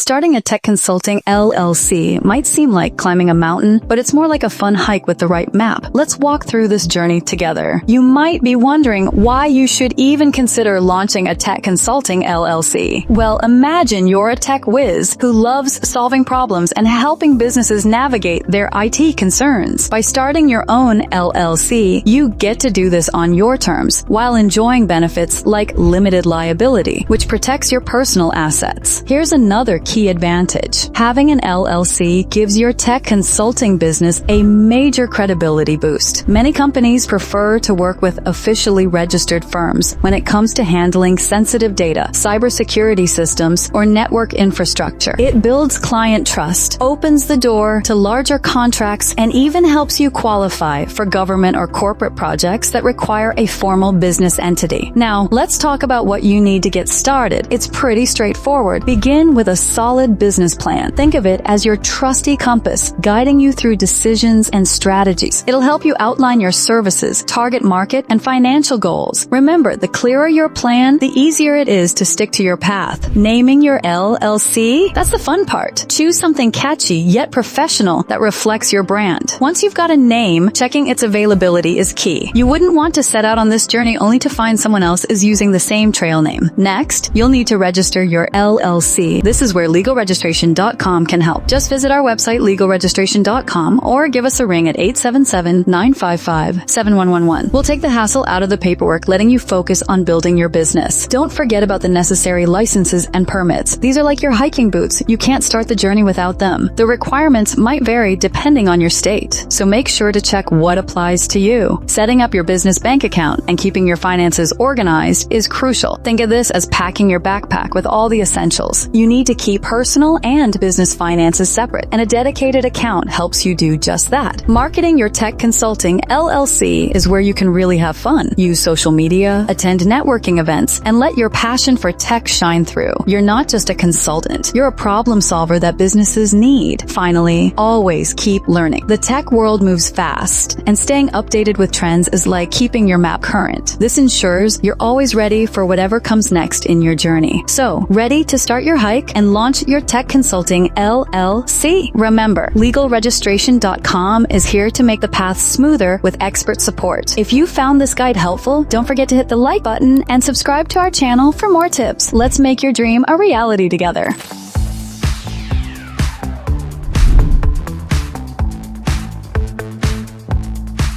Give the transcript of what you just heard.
Starting a tech consulting LLC might seem like climbing a mountain, but it's more like a fun hike with the right map. Let's walk through this journey together. You might be wondering why you should even consider launching a tech consulting LLC. Well, imagine you're a tech whiz who loves solving problems and helping businesses navigate their IT concerns. By starting your own LLC, you get to do this on your terms while enjoying benefits like limited liability, which protects your personal assets. Here's another key advantage. Having an LLC gives your tech consulting business a major credibility boost. Many companies prefer to work with officially registered firms when it comes to handling sensitive data, cybersecurity systems, or network infrastructure. It builds client trust, opens the door to larger contracts, and even helps you qualify for government or corporate projects that require a formal business entity. Now, let's talk about what you need to get started. It's pretty straightforward. Begin with a solid business plan. Think of it as your trusty compass, guiding you through decisions and strategies. It'll help you outline your services, target market, and financial goals. Remember, the clearer your plan, the easier it is to stick to your path. Naming your LLC? That's the fun part. Choose something catchy yet professional that reflects your brand. Once you've got a name, checking its availability is key. You wouldn't want to set out on this journey only to find someone else is using the same trail name. Next, you'll need to register your LLC. This is where legalregistration.com can help. Just visit our website, legalregistration.com, or give us a ring at 877-955-7111. We'll take the hassle out of the paperwork, letting you focus on building your business. Don't forget about the necessary licenses and permits. These are like your hiking boots. You can't start the journey without them. The requirements might vary depending on your state, so make sure to check what applies to you. Setting up your business bank account and keeping your finances organized is crucial. Think of this as packing your backpack with all the essentials. You need to keep personal and business finances separate, and a dedicated account helps you do just that. Marketing your tech consulting LLC is where you can really have fun. Use social media, attend networking events, and let your passion for tech shine through. You're not just a consultant. You're a problem solver that businesses need. Finally, always keep learning. The tech world moves fast, and staying updated with trends is like keeping your map current. This ensures you're always ready for whatever comes next in your journey. So, ready to start your hike and launch your tech consulting LLC? Remember, legalregistration.com is here to make the path smoother with expert support. If you found this guide helpful, don't forget to hit the like button and subscribe to our channel for more tips. Let's make your dream a reality together.